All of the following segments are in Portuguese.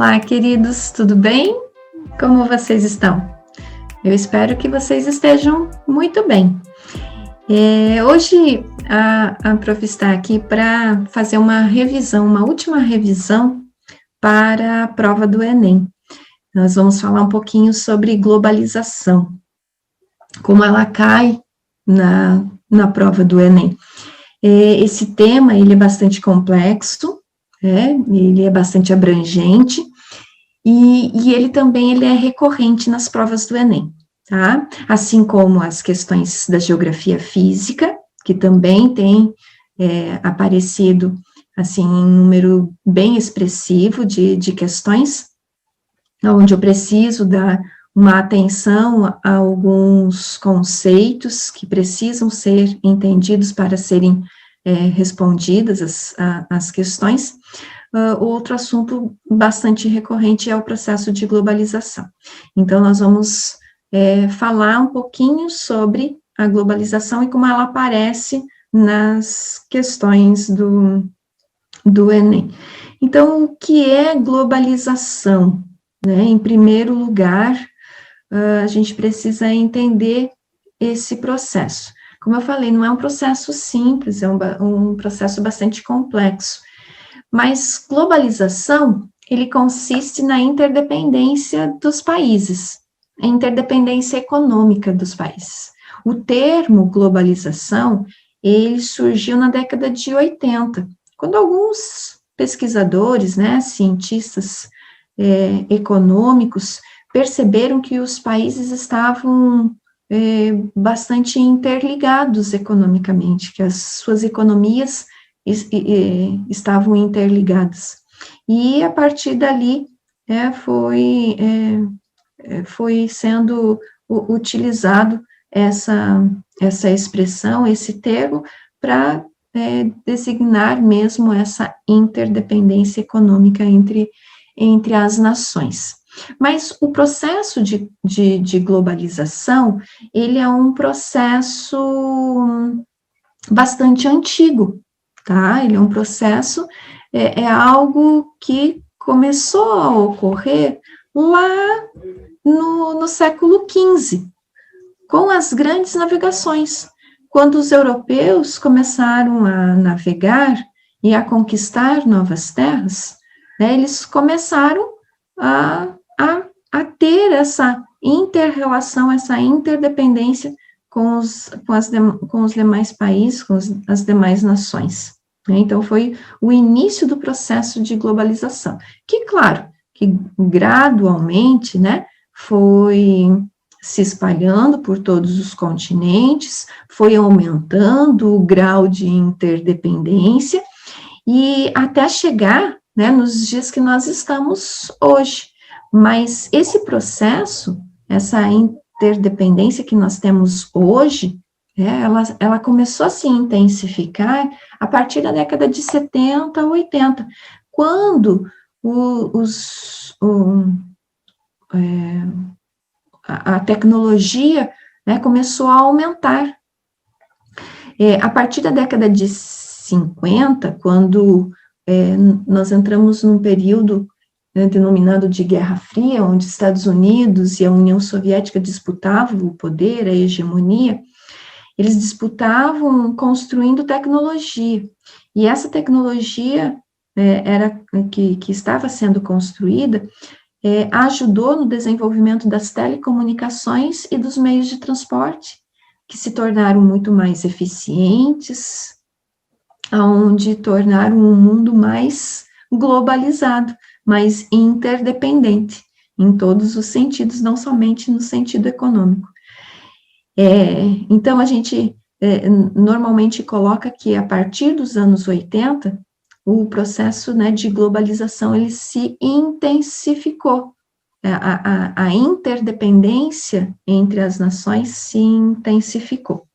Olá, queridos, tudo bem? Como vocês estão? Eu espero que vocês estejam muito bem. Hoje a prof está aqui para fazer uma revisão, uma última revisão para a prova do Enem. Nós vamos falar um pouquinho sobre globalização, como ela cai na prova do Enem. Esse tema, ele é bastante complexo, ele é bastante abrangente, e ele também é recorrente nas provas do Enem, tá? Assim como as questões da geografia física, que também tem aparecido, assim, em número bem expressivo de questões, onde eu preciso dar uma atenção a alguns conceitos que precisam ser entendidos para serem respondidas as questões. Outro assunto bastante recorrente é o processo de globalização. Então, nós vamos falar um pouquinho sobre a globalização e como ela aparece nas questões do Enem. Então, o que é globalização? Em primeiro lugar, a gente precisa entender esse processo. Como eu falei, não é um processo simples, é um processo bastante complexo. Mas globalização, ele consiste na interdependência dos países, a interdependência econômica dos países. O termo globalização, ele surgiu na década de 80, quando alguns pesquisadores, cientistas econômicos, perceberam que os países estavam bastante interligados economicamente, que as suas economias estavam interligadas. E a partir dali foi sendo utilizado essa expressão, esse termo, para designar mesmo essa interdependência econômica entre as nações. Mas o processo de globalização, ele é um processo bastante antigo, tá? Ele é um processo, algo que começou a ocorrer lá no século XV, com as grandes navegações. Quando os europeus começaram a navegar e a conquistar novas terras, eles começaram a ter essa inter-relação, essa interdependência com os demais países, com as demais nações. Então, foi o início do processo de globalização, que, claro, que gradualmente, foi se espalhando por todos os continentes, foi aumentando o grau de interdependência, e até chegar, nos dias que nós estamos hoje. Mas esse processo, essa interdependência que nós temos hoje, ela começou a se intensificar a partir da década de 70, 80, quando a tecnologia começou a aumentar. A partir da década de 50, quando nós entramos num período denominado de Guerra Fria, onde Estados Unidos e a União Soviética disputavam o poder, a hegemonia, eles disputavam construindo tecnologia, e essa tecnologia que estava sendo construída, ajudou no desenvolvimento das telecomunicações e dos meios de transporte, que se tornaram muito mais eficientes, onde tornaram um mundo mais globalizado, mais interdependente, em todos os sentidos, não somente no sentido econômico. Então, a gente normalmente coloca que a partir dos anos 80, o processo de globalização, ele se intensificou, a interdependência entre as nações se intensificou.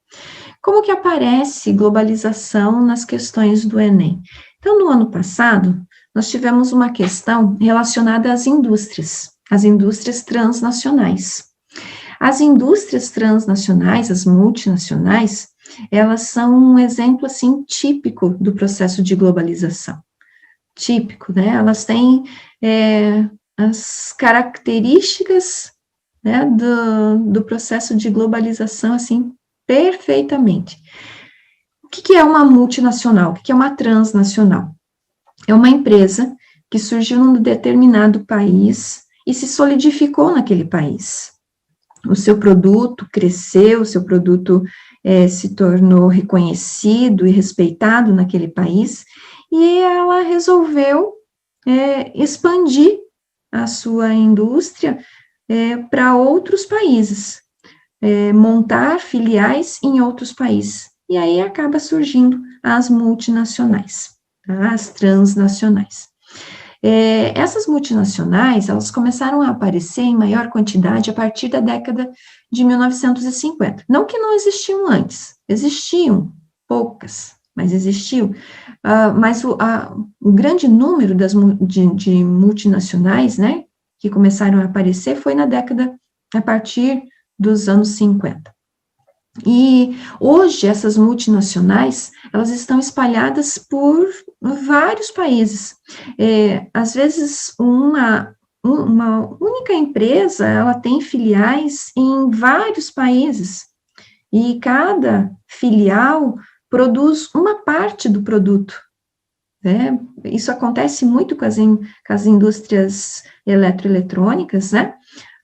Como que aparece globalização nas questões do Enem? Então, no ano passado, nós tivemos uma questão relacionada às indústrias transnacionais. As indústrias transnacionais, as multinacionais, elas são um exemplo, assim, típico do processo de globalização. Típico, Elas têm as características, né, do processo de globalização, assim, perfeitamente. O que é uma multinacional? O que é uma transnacional? É uma empresa que surgiu num determinado país e se solidificou naquele país. O seu produto cresceu, o seu produto se tornou reconhecido e respeitado naquele país, e ela resolveu expandir a sua indústria para outros países, montar filiais em outros países. E aí acaba surgindo as multinacionais, tá? As transnacionais. Essas multinacionais, elas começaram a aparecer em maior quantidade a partir da década de 1950. Não que não existiam antes, existiam, poucas, mas existiam. Mas o grande número de multinacionais, né, que começaram a aparecer foi a partir dos anos 50. E hoje essas multinacionais, elas estão espalhadas por vários países. Às vezes uma única empresa, ela tem filiais em vários países, e cada filial produz uma parte do produto, né? Isso acontece muito com as indústrias eletroeletrônicas, né?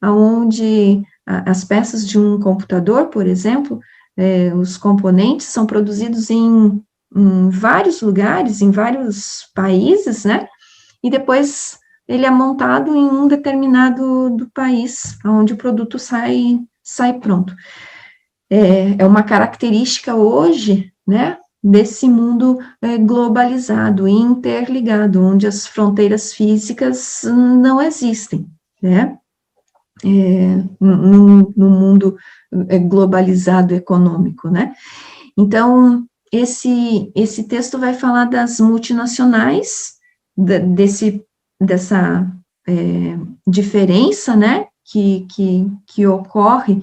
Onde as peças de um computador, por exemplo, os componentes são produzidos em vários lugares, em vários países, né? E depois ele é montado em um determinado do país, onde o produto sai pronto. É uma característica hoje, né, desse mundo globalizado, interligado, onde as fronteiras físicas não existem, né? No mundo globalizado econômico, né? Então, esse texto vai falar das multinacionais, dessa diferença, né, que ocorre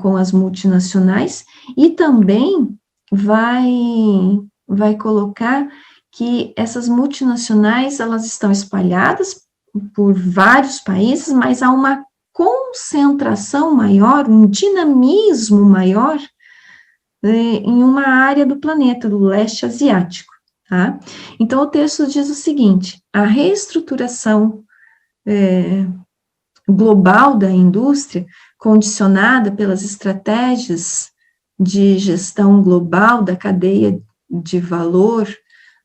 com as multinacionais, e também vai colocar que essas multinacionais, elas estão espalhadas por vários países, mas há uma concentração maior, um dinamismo maior em uma área do planeta, do leste asiático, tá? Então, o texto diz o seguinte: a reestruturação global da indústria, condicionada pelas estratégias de gestão global da cadeia de valor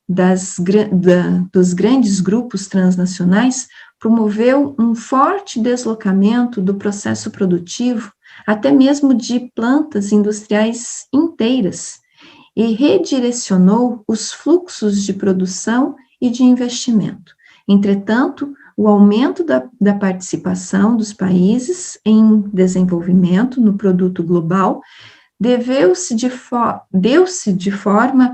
dos grandes grupos transnacionais, promoveu um forte deslocamento do processo produtivo, até mesmo de plantas industriais inteiras, e redirecionou os fluxos de produção e de investimento. Entretanto, o aumento da participação dos países em desenvolvimento no produto global deu-se de forma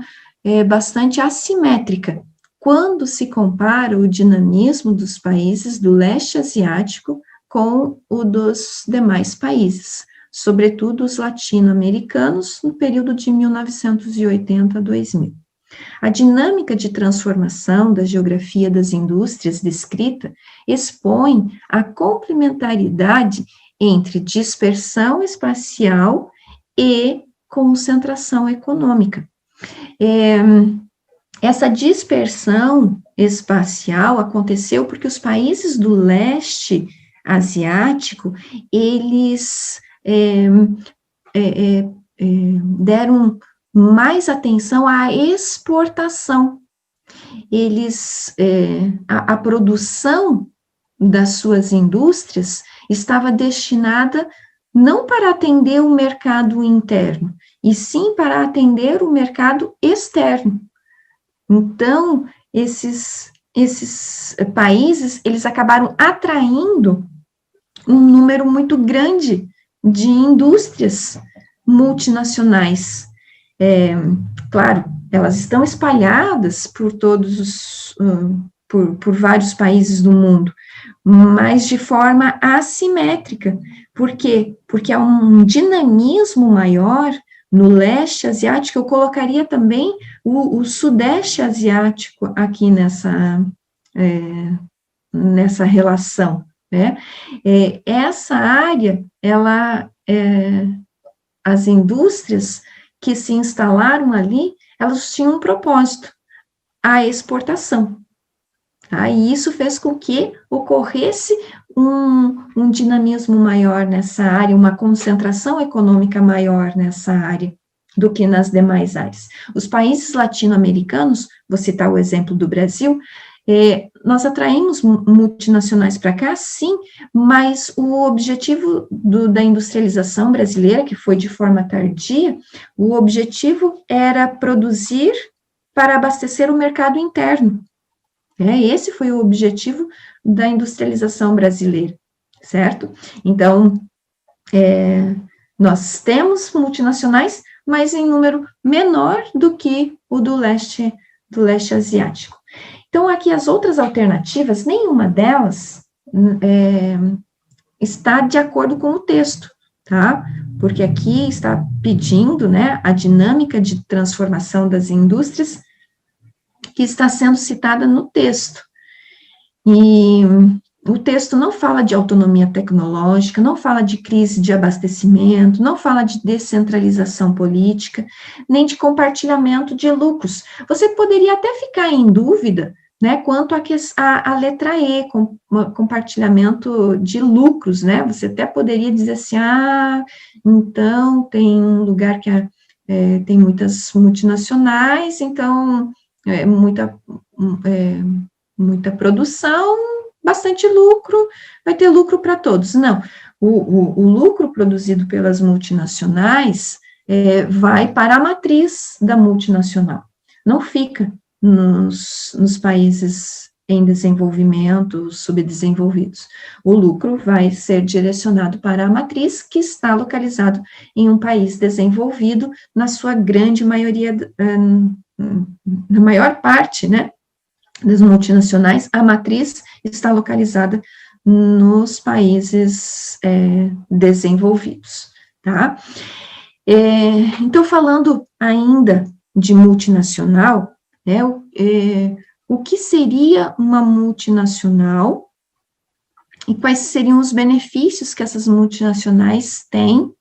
bastante assimétrica, quando se compara o dinamismo dos países do leste asiático com o dos demais países, sobretudo os latino-americanos, no período de 1980 a 2000. A dinâmica de transformação da geografia das indústrias descrita expõe a complementaridade entre dispersão espacial e concentração econômica. Essa dispersão espacial aconteceu porque os países do leste asiático, eles deram mais atenção à exportação. A produção das suas indústrias estava destinada não para atender o mercado interno, e sim para atender o mercado externo. Então, esses países, eles acabaram atraindo um número muito grande de indústrias multinacionais. Claro, elas estão espalhadas por por vários países do mundo, mas de forma assimétrica. Por quê? Porque há um dinamismo maior no leste asiático. Eu colocaria também o sudeste asiático aqui nessa relação, né? Essa área, as indústrias que se instalaram ali, elas tinham um propósito, a exportação. Tá? E isso fez com que ocorresse um dinamismo maior nessa área, uma concentração econômica maior nessa área do que nas demais áreas. Os países latino-americanos, vou citar o exemplo do Brasil, nós atraímos multinacionais para cá, sim, mas o objetivo da industrialização brasileira, que foi de forma tardia, o objetivo era produzir para abastecer o mercado interno. Esse foi o objetivo da industrialização brasileira, certo? Então, nós temos multinacionais, mas em número menor do que o do leste asiático. Então, aqui as outras alternativas, nenhuma delas está de acordo com o texto, tá? Porque aqui está pedindo, né, a dinâmica de transformação das indústrias que está sendo citada no texto. E o texto não fala de autonomia tecnológica, não fala de crise de abastecimento, não fala de descentralização política, nem de compartilhamento de lucros. Você poderia até ficar em dúvida, né, quanto à letra E, compartilhamento de lucros, né, você até poderia dizer assim, então tem um lugar que tem muitas multinacionais, então muita produção, bastante lucro, vai ter lucro para todos. Não, o lucro produzido pelas multinacionais vai para a matriz da multinacional, não fica nos países em desenvolvimento, subdesenvolvidos. O lucro vai ser direcionado para a matriz, que está localizado em um país desenvolvido, na sua grande maioria, na maior parte, né, das multinacionais, a matriz está localizada nos países desenvolvidos, tá? Então, falando ainda de multinacional, né, o que seria uma multinacional e quais seriam os benefícios que essas multinacionais têm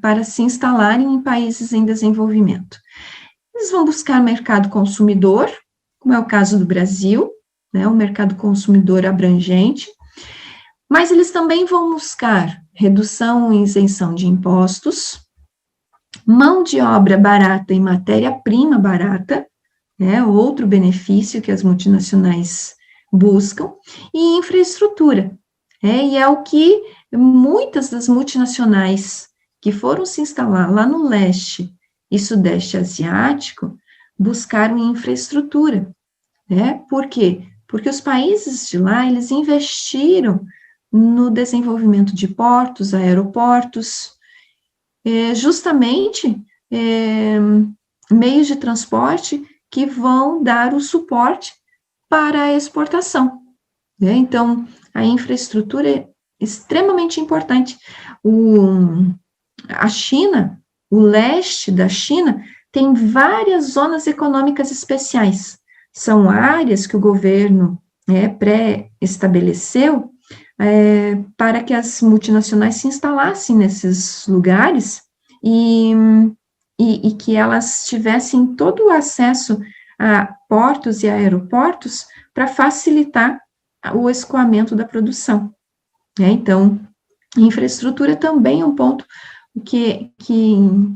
para se instalarem em países em desenvolvimento? Eles vão buscar mercado consumidor, como é o caso do Brasil, né, um mercado consumidor abrangente, mas eles também vão buscar redução e isenção de impostos, mão de obra barata e matéria-prima barata, né, outro benefício que as multinacionais buscam, e infraestrutura, e é o que muitas das multinacionais que foram se instalar lá no leste e sudeste asiático buscaram infraestrutura, né? Por quê? Porque os países de lá, eles investiram no desenvolvimento de portos, aeroportos, justamente meios de transporte que vão dar o suporte para a exportação, né? Então, a infraestrutura é extremamente importante. A China, o leste da China, tem várias zonas econômicas especiais. São áreas que o governo pré-estabeleceu para que as multinacionais se instalassem nesses lugares e que elas tivessem todo o acesso a portos e aeroportos para facilitar o escoamento da produção. Então, infraestrutura também é um ponto que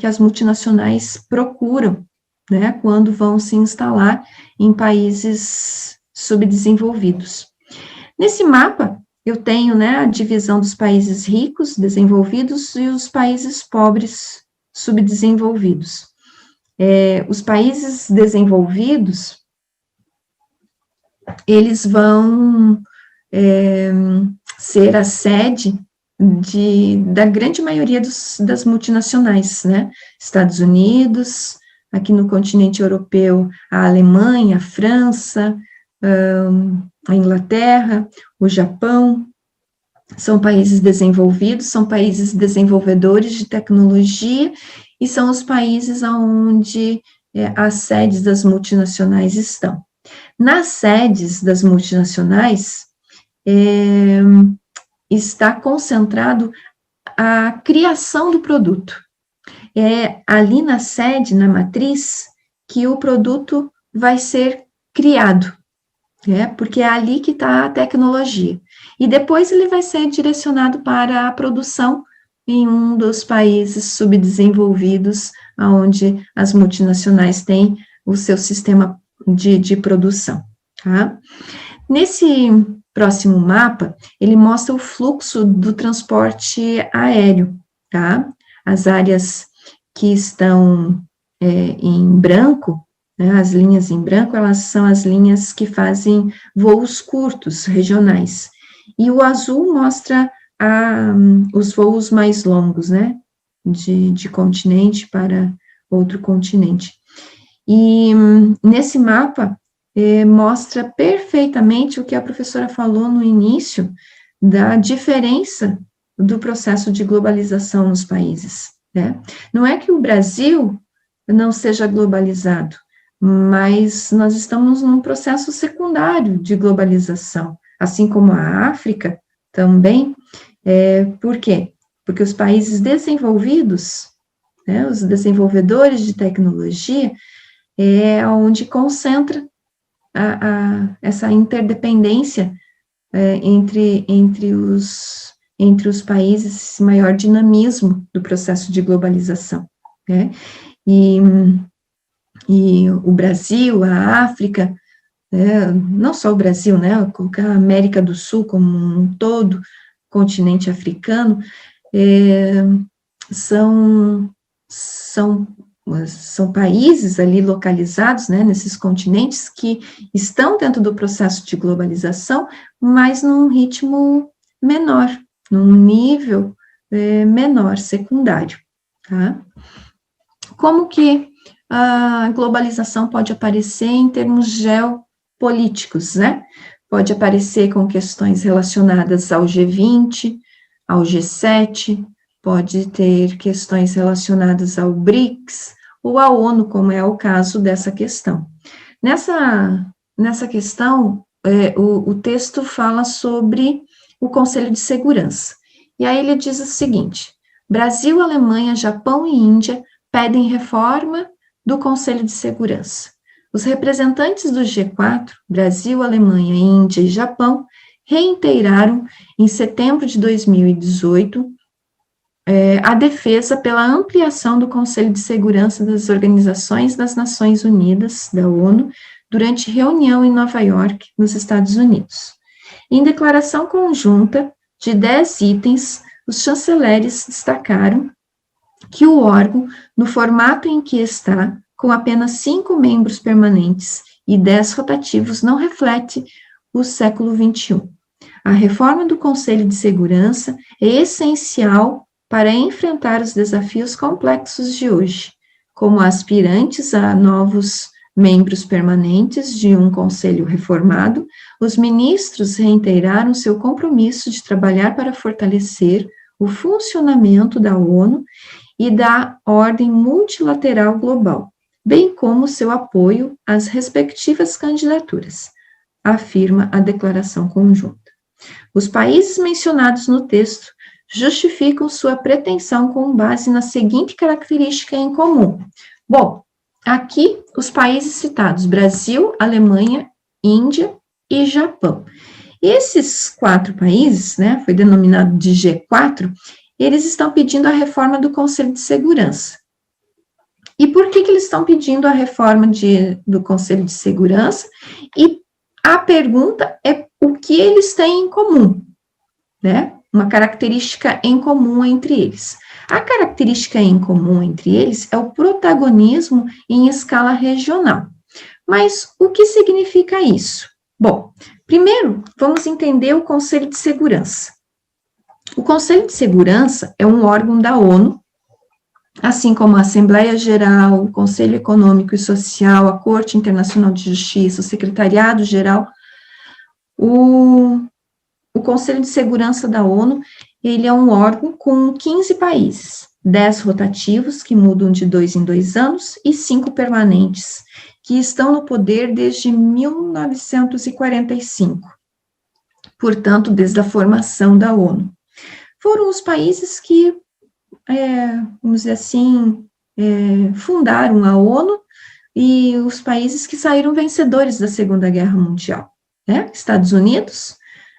as multinacionais procuram, né, quando vão se instalar em países subdesenvolvidos. Nesse mapa, eu tenho, né, a divisão dos países ricos, desenvolvidos, e os países pobres, subdesenvolvidos. Os países desenvolvidos, eles vão ser a sede da grande maioria das multinacionais, né? Estados Unidos, aqui no continente europeu, a Alemanha, a França, a Inglaterra, o Japão, são países desenvolvidos, são países desenvolvedores de tecnologia, e são os países onde as sedes das multinacionais estão, Nas sedes das multinacionais, está concentrado a criação do produto. É ali na sede, na matriz, que o produto vai ser criado, porque é ali que está a tecnologia. E depois ele vai ser direcionado para a produção em um dos países subdesenvolvidos, onde as multinacionais têm o seu sistema de produção, tá? Nesse próximo mapa, ele mostra o fluxo do transporte aéreo, tá? As áreas que estão em branco, né, as linhas em branco, elas são as linhas que fazem voos curtos, regionais. E o azul mostra os voos mais longos, né, de continente para outro continente. E nesse mapa, mostra perfeitamente o que a professora falou no início, da diferença do processo de globalização nos países, né? Não é que o Brasil não seja globalizado, mas nós estamos num processo secundário de globalização, assim como a África também. Por quê? Porque os países desenvolvidos, né, os desenvolvedores de tecnologia, é onde concentra essa interdependência entre os países, esse maior dinamismo do processo de globalização, né? E o Brasil, a África, não só o Brasil, né, colocar a América do Sul como um todo, continente africano, são países ali localizados, né, nesses continentes que estão dentro do processo de globalização, mas num ritmo menor, num nível menor, secundário, tá? Como que a globalização pode aparecer em termos geopolíticos, né? Pode aparecer com questões relacionadas ao G20, ao G7, pode ter questões relacionadas ao BRICS, ou à ONU, como é o caso dessa questão. Nessa questão, o texto fala sobre o Conselho de Segurança, e aí ele diz o seguinte: Brasil, Alemanha, Japão e Índia pedem reforma do Conselho de Segurança. Os representantes do G4, Brasil, Alemanha, Índia e Japão, reiteraram em setembro de 2018 a defesa pela ampliação do Conselho de Segurança das Organizações das Nações Unidas, da ONU, durante reunião em Nova York, nos Estados Unidos. Em declaração conjunta de 10 itens, os chanceleres destacaram que o órgão, no formato em que está, com apenas 5 membros permanentes e 10 rotativos, não reflete o século XXI. A reforma do Conselho de Segurança é essencial para enfrentar os desafios complexos de hoje, como aspirantes a novos membros permanentes de um conselho reformado, os ministros reiteraram seu compromisso de trabalhar para fortalecer o funcionamento da ONU e da ordem multilateral global, bem como seu apoio às respectivas candidaturas, afirma a declaração conjunta. Os países mencionados no texto justificam sua pretensão com base na seguinte característica em comum. Bom, aqui os países citados, Brasil, Alemanha, Índia e Japão. Esses 4 países, né, foi denominado de G4, eles estão pedindo a reforma do Conselho de Segurança. E por que eles estão pedindo a reforma do Conselho de Segurança? E a pergunta é o que eles têm em comum, né? Uma característica em comum entre eles. A característica em comum entre eles é o protagonismo em escala regional. Mas o que significa isso? Bom, primeiro, vamos entender o Conselho de Segurança. O Conselho de Segurança é um órgão da ONU, assim como a Assembleia Geral, o Conselho Econômico e Social, a Corte Internacional de Justiça, o Secretariado Geral. O Conselho de Segurança da ONU, ele é um órgão com 15 países, 10 rotativos, que mudam de 2 em 2 anos, e 5 permanentes, que estão no poder desde 1945, portanto, desde a formação da ONU. Foram os países que, vamos dizer assim, fundaram a ONU e os países que saíram vencedores da Segunda Guerra Mundial, né? Estados Unidos,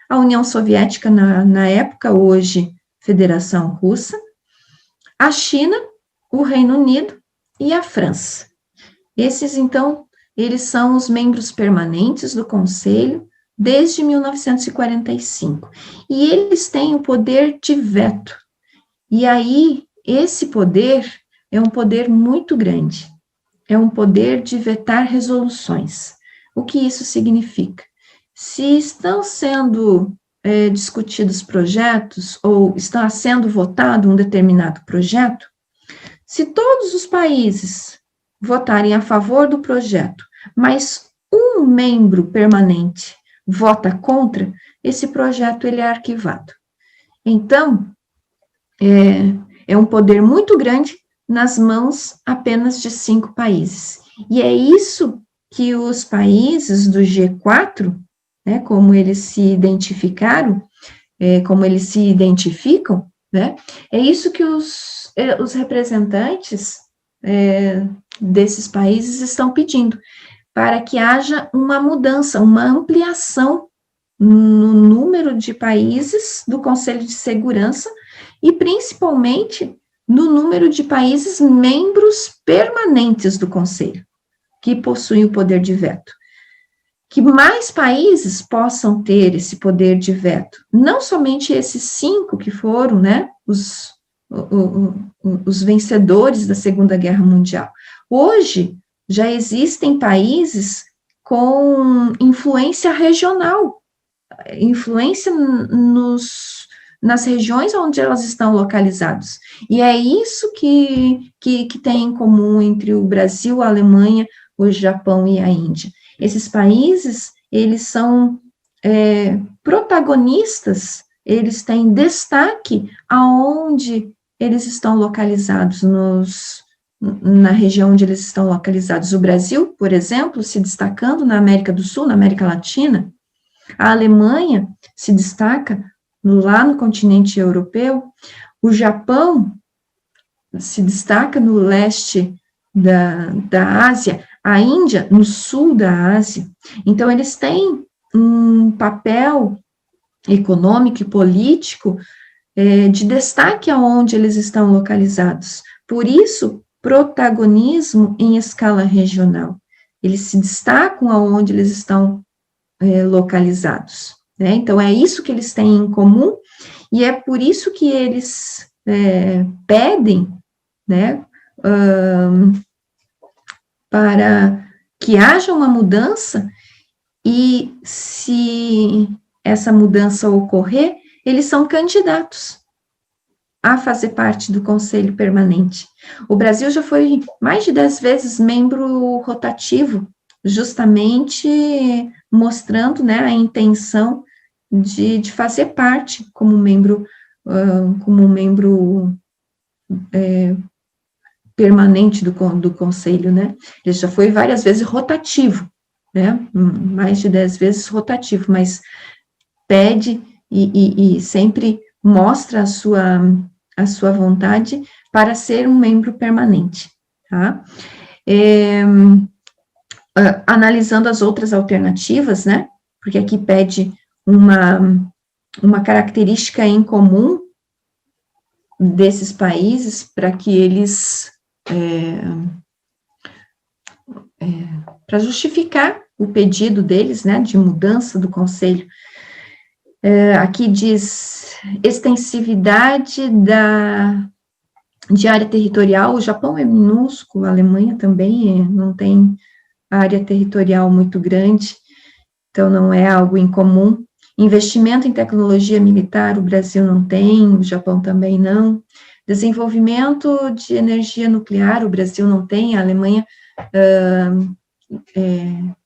a União Soviética na época, hoje Federação Russa, a China, o Reino Unido e a França. Esses, então, eles são os membros permanentes do Conselho desde 1945, e eles têm o poder de veto. E aí, esse poder é um poder muito grande, é um poder de vetar resoluções. O que isso significa? Se estão sendo discutidos projetos, ou está sendo votado um determinado projeto, se todos os países votarem a favor do projeto, mas um membro permanente vota contra, esse projeto ele é arquivado. Então, é um poder muito grande nas mãos apenas de 5 países. E é isso que os países do G4, né, como eles se identificaram, como eles se identificam, né, é isso que os representantes desses países estão pedindo, para que haja uma mudança, uma ampliação no número de países do Conselho de Segurança e, principalmente, no número de países membros permanentes do Conselho, que possuem o poder de veto. Que mais países possam ter esse poder de veto, não somente esses 5 que foram, né, os vencedores da Segunda Guerra Mundial. Hoje, já existem países com influência regional, influência nas regiões onde elas estão localizadas. E é isso que tem em comum entre o Brasil, a Alemanha, o Japão e a Índia. Esses países, eles são protagonistas, eles têm destaque aonde eles estão localizados, na região onde eles estão localizados. O Brasil, por exemplo, se destacando na América do Sul, na América Latina, a Alemanha se destaca lá no continente europeu, o Japão se destaca no leste da Ásia, a Índia no sul da Ásia. Então, eles têm um papel econômico e político de destaque aonde eles estão localizados. Por isso, protagonismo em escala regional. Eles se destacam aonde eles estão localizados, né? Então, é isso que eles têm em comum, e é por isso que eles pedem, né, para que haja uma mudança, e se essa mudança ocorrer, eles são candidatos a fazer parte do Conselho Permanente. O Brasil já foi mais de 10 vezes membro rotativo, justamente mostrando, né, a intenção de fazer parte como membro permanente do Conselho, né? Ele já foi várias vezes rotativo, né? Mais de 10 vezes rotativo, mas pede e sempre mostra a sua vontade para ser um membro permanente, tá? Analisando as outras alternativas, né? Porque aqui pede uma característica em comum desses países para que eles para justificar o pedido deles, né, de mudança do Conselho. Aqui diz extensividade de área territorial. O Japão é minúsculo, a Alemanha também não tem área territorial muito grande, então não é algo incomum. Investimento em tecnologia militar, o Brasil não tem, o Japão também não. Desenvolvimento de energia nuclear, o Brasil não tem, a Alemanha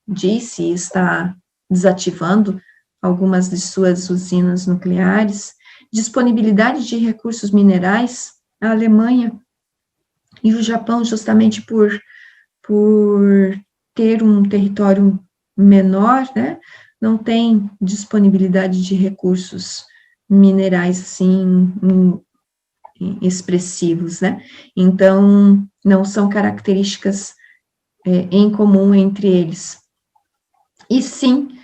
disse está desativando algumas de suas usinas nucleares. Disponibilidade de recursos minerais, a Alemanha e o Japão, justamente por ter um território menor, né, não tem disponibilidade de recursos minerais, assim, expressivos, né, então, não são características em comum entre eles, e sim,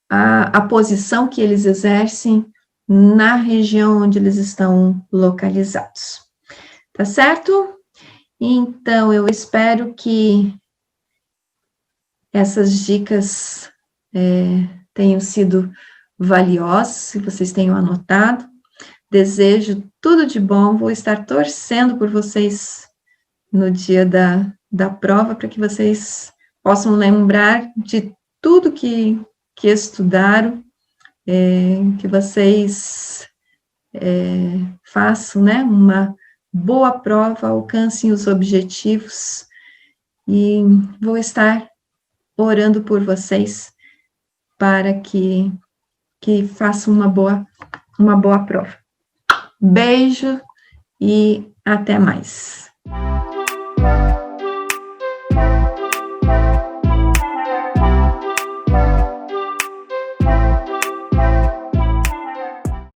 a posição que eles exercem na região onde eles estão localizados. Tá certo? Então, eu espero que essas dicas tenham sido valiosas, se vocês tenham anotado. Desejo tudo de bom, vou estar torcendo por vocês no dia da prova, para que vocês possam lembrar de tudo que estudaram, que vocês façam, né, uma boa prova, alcancem os objetivos, e vou estar orando por vocês para que façam uma boa prova. Beijo e até mais.